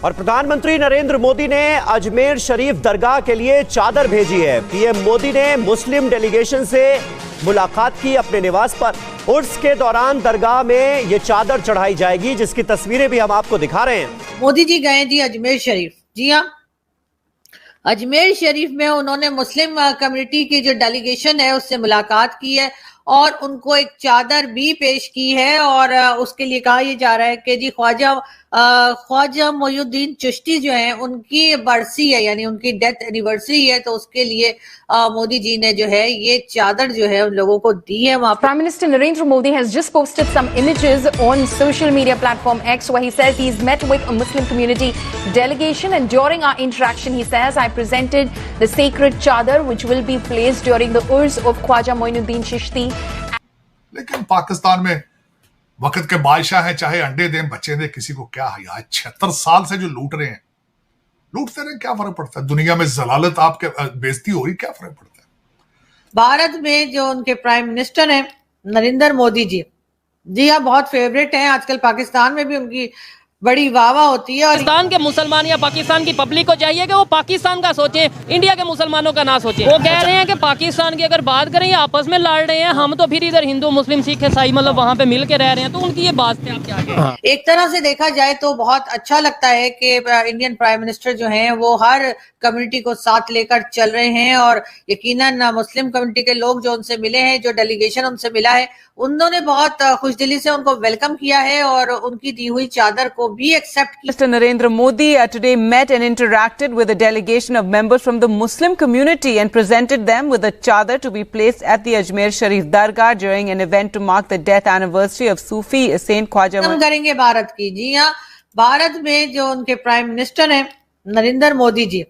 और प्रधानमंत्री नरेंद्र मोदी ने अजमेर शरीफ दरगाह के लिए चादर भेजी है। पीएम मोदी ने मुस्लिम डेलीगेशन से मुलाकात की अपने निवास पर। उर्स के दौरान दरगाह में ये चादर चढ़ाई जाएगी, जिसकी तस्वीरें भी हम आपको दिखा रहे हैं। मोदी जी गए जी अजमेर शरीफ। जी हाँ, अजमेर शरीफ में उन्होंने मुस्लिम कम्युनिटी की जो डेलीगेशन है उससे मुलाकात की है और उनको एक चादर भी पेश की है। और उसके लिए कहा यह जा रहा है कि जी ख्वाजा मोइनुद्दीन चिश्ती जो है उनकी बरसी है, यानी उनकी डेथ एनिवर्सरी है, तो उसके लिए मोदी जी ने जो है ये चादर जो है उन लोगों को दी है वहां पर। Prime Minister Narendra Modi has just posted some images on social media platform X where he says he's met with a Muslim community delegation, and during our interaction he says I presented the sacred chadar which will be placed during the Urs of Khwaja Moinuddin Chishti. लेकिन पाकिस्तान में वक्त के बादशाह हैं, चाहे अंडे दें बच्चे दें, किसी को क्या है। 76 साल से जो लूट रहे हैं, लूटते रहे, क्या फर्क पड़ता है। दुनिया में जलालत आपके बेइज्जती हो रही, क्या फर्क पड़ता है। भारत में जो उनके प्राइम मिनिस्टर हैं नरेंद्र मोदी जी, जी हाँ, बहुत फेवरेट हैं आजकल। पाकिस्तान में भी उनकी बड़ी वाहवाह होती है। और पाकिस्तान के मुसलमान या पाकिस्तान की पब्लिक को चाहिए कि वो पाकिस्तान का सोचें, इंडिया के मुसलमानों का ना सोचें। वो कह रहे हैं कि पाकिस्तान की अगर बात करें ये आपस में लड़ रहे हैं, हम तो फिर इधर हिंदू मुस्लिम सिख ईसाई मतलब वहाँ पे मिल के रह रहे हैं, तो उनकी ये बात से आप क्या कहें। एक तरह से देखा जाए तो बहुत अच्छा लगता है कि इंडियन प्राइम मिनिस्टर जो हैं वो हर कम्युनिटी को साथ लेकर चल रहे हैं। और यकीनन मुस्लिम कम्युनिटी के लोग जो उनसे मिले हैं, जो डेलीगेशन उनसे मिला है, उन्होंने बहुत खुशदिली से उनको वेलकम किया है और उनकी दी हुई चादर को भी एक्सेप्ट किया। Mr. Narendra Modi today met and interacted with a delegation of members from the Muslim community and presented them with a chadar to be placed at the Ajmer Sharif Dargah during an event to mark the death anniversary of Sufi Saint Khwaja. हम करेंगे भारत की। जी हाँ, भारत में जो उनके prime minister हैं नरेंद्र मोदी जी,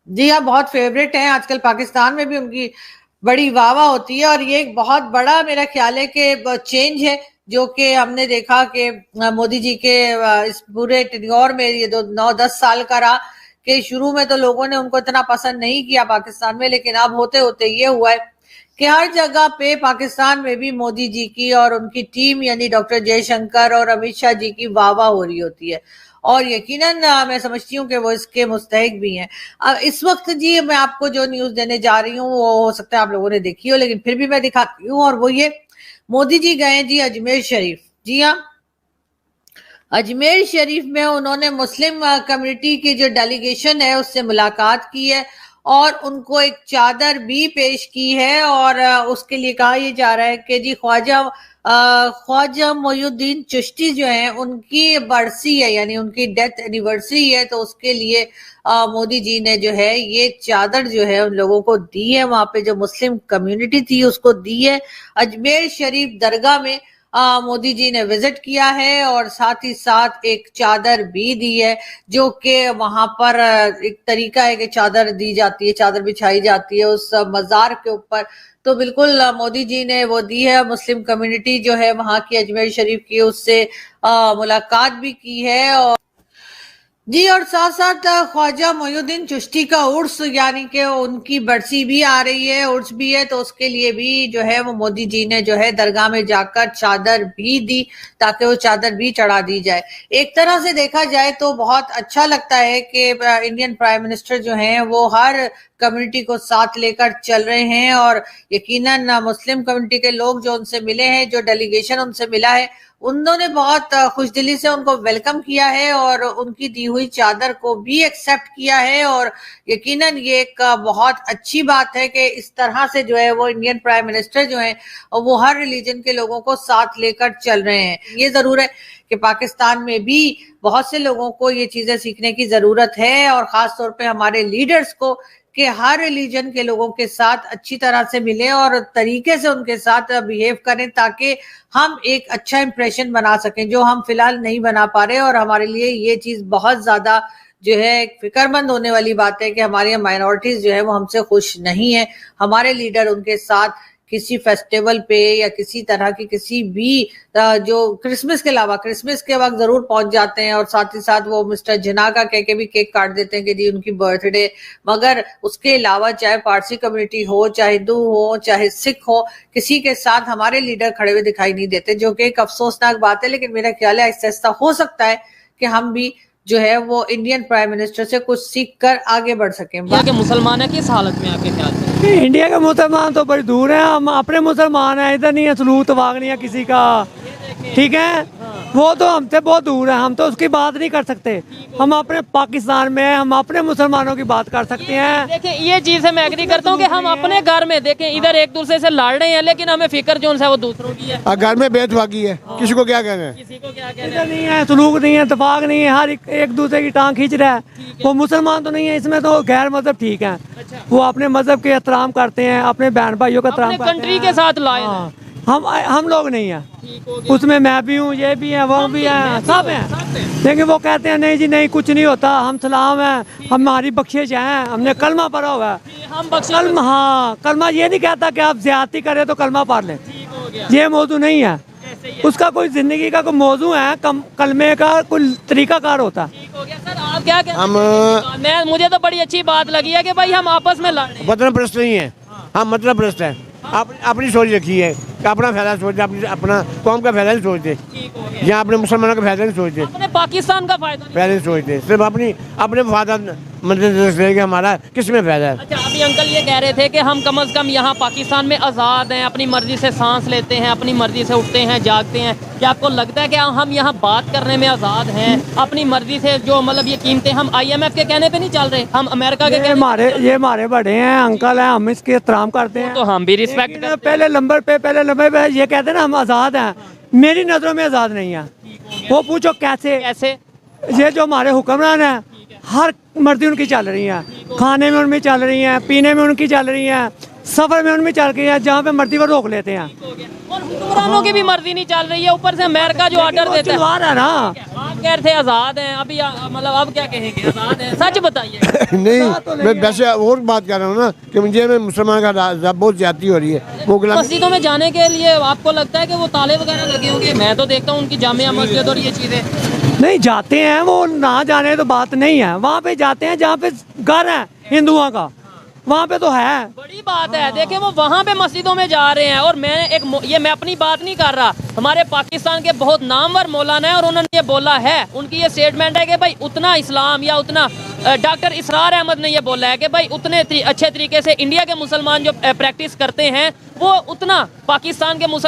जी हाँ, बहुत फेवरेट हैं आजकल। पाकिस्तान में भी उनकी बड़ी वाहवाह होती है और ये एक बहुत बड़ा मेरा ख्याल है कि चेंज है जो कि हमने देखा कि मोदी जी के इस पूरे टेन्योर में ये 9-10 साल का रहा कि शुरू में तो लोगों ने उनको इतना पसंद नहीं किया पाकिस्तान में, लेकिन अब होते होते ये हुआ है कि हर जगह पे पाकिस्तान में भी मोदी जी की और उनकी टीम यानी डॉक्टर जयशंकर और अमित शाह जी की वाहवाह हो रही होती है। और यकीनन मैं समझती हूँ कि वो इसके मुस्तहिक भी हैं। अब इस वक्त जी मैं आपको जो न्यूज देने जा रही हूँ वो हो सकता है आप लोगों ने देखी हो, लेकिन फिर भी मैं दिखाती हूँ। और वो ये, मोदी जी गए जी अजमेर शरीफ। जी हाँ, अजमेर शरीफ में उन्होंने मुस्लिम कम्युनिटी की जो डेलीगेशन है उससे मुलाकात की है और उनको एक चादर भी पेश की है। और उसके लिए कहा यह जा रहा है कि जी ख्वाजा मोइनुद्दीन चिश्ती जो है उनकी बरसी है, यानी उनकी डेथ एनिवर्सरी है, तो उसके लिए मोदी जी ने जो है ये चादर जो है उन लोगों को दी है। वहां पे जो मुस्लिम कम्युनिटी थी उसको दी है। अजमेर शरीफ दरगाह में मोदी जी ने विजिट किया है और साथ ही साथ एक चादर भी दी है, जो कि वहां पर एक तरीका है कि चादर दी जाती है, चादर बिछाई जाती है उस मजार के ऊपर। तो बिल्कुल मोदी जी ने वो दी है। मुस्लिम कम्युनिटी जो है वहां की अजमेर शरीफ की उससे मुलाकात भी की है। और जी, और साथ साथ ख्वाजा मोइनुद्दीन चिश्ती का उर्स यानी कि उनकी बरसी भी आ रही है, उर्स भी है, तो उसके लिए भी जो है वो मोदी जी ने जो है दरगाह में जाकर चादर भी दी ताकि वो चादर भी चढ़ा दी जाए। एक तरह से देखा जाए तो बहुत अच्छा लगता है कि इंडियन प्राइम मिनिस्टर जो हैं वो हर कम्युनिटी को साथ लेकर चल रहे हैं। और यकीनन मुस्लिम कम्युनिटी के लोग जो उनसे मिले हैं, जो डेलीगेशन उनसे मिला है, उन्होंने बहुत खुशदिली से उनको वेलकम किया है और उनकी दी हुई चादर को भी एक्सेप्ट किया है। और यकीनन ये एक बहुत अच्छी बात है कि इस तरह से जो है वो इंडियन प्राइम मिनिस्टर जो है वो हर रिलीजन के लोगों को साथ लेकर चल रहे हैं। ये जरूर है कि पाकिस्तान में भी बहुत से लोगों को ये चीजें सीखने की जरूरत है और खास तौर पे हमारे लीडर्स को कि हर रिलीजन के लोगों के साथ अच्छी तरह से मिलें और तरीके से उनके साथ बिहेव करें ताकि हम एक अच्छा इंप्रेशन बना सकें, जो हम फिलहाल नहीं बना पा रहे। और हमारे लिए ये चीज बहुत ज्यादा जो है फिक्रमंद होने वाली बात है कि हमारी माइनॉरिटीज जो है वो हमसे खुश नहीं है। हमारे लीडर उनके साथ किसी फेस्टिवल पे या किसी तरह की किसी भी जो क्रिसमस के अलावा क्रिसमस के वक्त जरूर पहुंच जाते हैं और साथ ही साथ वो मिस्टर जिना का कह के भी केक काट देते हैं कि जी उनकी बर्थडे। मगर उसके अलावा चाहे पारसी कम्युनिटी हो, चाहे हिंदू हो, चाहे सिख हो, किसी के साथ हमारे लीडर खड़े हुए दिखाई नहीं देते, जो कि एक अफसोसनाक बात है। लेकिन मेरा ख्याल है ऐसा हो सकता है कि हम भी जो है वो इंडियन प्राइम मिनिस्टर से कुछ सीख कर आगे बढ़ सकें। इंडिया के मुसलमान है किस हालत में आपके ख्याल से? इंडिया के मुसलमान तो बड़ी दूर हैं, हम अपने मुसलमान हैं, इधर नहीं है सलूक तवाग नहीं है किसी का, ठीक है। वो तो हमसे बहुत दूर है, हम तो उसकी बात नहीं कर सकते। हम अपने पाकिस्तान में हम अपने मुसलमानों की बात कर सकते हैं। देखिए ये चीज़ से मैं एग्री करता हूँ कि हम अपने घर में देखें इधर एक दूसरे से लड़ रहे हैं, लेकिन हमें फिक्र जो है वो दूसरों की है। घर में बेतवागी है, किसी को क्या कहना है? किसी को क्या कहना इधर नहीं है सलूक नहीं है तफाक नहीं है, हर एक दूसरे की टांग खींच रहा है। वो मुसलमान तो नहीं है इसमें, तो गैर मजहब ठीक है, वो अपने मजहब के एहतराम करते हैं, अपने बहन भाइयों का एहतराम करते हैं। कंट्री के साथ लाए हाँ, हम लोग नहीं है उसमें, मैं भी हूँ, ये भी है, वो भी है, सब हैं। लेकिन वो कहते हैं नहीं जी नहीं कुछ नहीं होता, हम सलाम हैं, हमारी बख्शिश है, हमने कलमा पढ़ा होगा। हम कलमा, हाँ कलमा ये नहीं कहता कि आप ज्यादती करें तो कलमा पढ़ लें, ये मौजू नहीं है उसका। कोई जिंदगी का कोई मौजू है, कलमे का कोई तरीकाकार होता है। सर आप क्या कहते? मुझे तो बड़ी अच्छी बात लगी है कि भाई हम आपस में लड़ रहे हैं। वतन प्रस्त नहीं है, हम मतलब प्रस्त है। अपनी सोच रखी है कि अपना फायदा सोचते, अपना कौम का फायदा नहीं सोचते, या अपने मुसलमानों का फायदा नहीं सोचते, अपने पाकिस्तान का फायदा नहीं सोचते, सिर्फ अपने फायदा मतलब कि हमारा किस में फायदा है। अच्छा अभी अंकल ये कह रहे थे कि हम कम से कम यहाँ पाकिस्तान में आज़ाद हैं, अपनी मर्जी से सांस लेते हैं, अपनी मर्जी से उठते हैं जागते हैं। क्या आपको लगता है कि हम यहाँ बात करने में आज़ाद हैं अपनी मर्जी से? जो मतलब ये कीमतें हम IMF के कहने पे नहीं चल रहे, हम अमेरिका के ये हमारे बड़े हैं, अंकल हैं, हम इसके एहतराम करते हैं, तो हम भी रिस्पेक्ट करते हैं। पहले नंबर पे ये कहते हैं ना हम आज़ाद हैं, मेरी नज़रों में आज़ाद नहीं है। वो पूछो कैसे? ये जो हमारे हुक्मरान हैं हर मर्जी उनकी चल रही है, खाने में उनमें चल रही है, पीने में उनकी चल रही है, सफर में उनमें चल रही है, जहाँ पे मर्जी पर रोक लेते हैं। और हुक्मरानों की भी मर्जी नहीं चल रही है, ऊपर से अमेरिका जो ऑर्डर देता है ना। आप कह रहे थे आज़ाद हैं, अभी मतलब अब क्या कहेंगे? आज़ाद हैं, सच बताइए। नहीं मैं वैसे और बात कर रहा हूँ ना कि मुझे में मुसलमान का बहुत ज्यादा हो रही है। वो मस्जिदों में जाने के लिए आपको लगता है कि वो ताले वगैरह लगे होंगे? मैं तो देखता हूँ उनकी जामिया मस्जिद और ये चीज़ें नहीं जाते हैं, वो ना जाने तो बात नहीं है, वहाँ पे जाते हैं जहाँ पे घर है हिंदुओं का, वहाँ पे तो है। बड़ी बात है। देखिए वो वहाँ पे मस्जिदों में जा रहे हैं, और मैं अपनी बात नहीं कर रहा, हमारे पाकिस्तान के बहुत नामवर मौलाना है और उन्होंने ये बोला है, उनकी ये स्टेटमेंट है कि भाई उतना इस्लाम या उतना डॉक्टर इसरार अहमद ने ये बोला है कि भाई उतने अच्छे तरीके से इंडिया के मुसलमान जो प्रैक्टिस करते हैं वो उतना पाकिस्तान के मुसलमान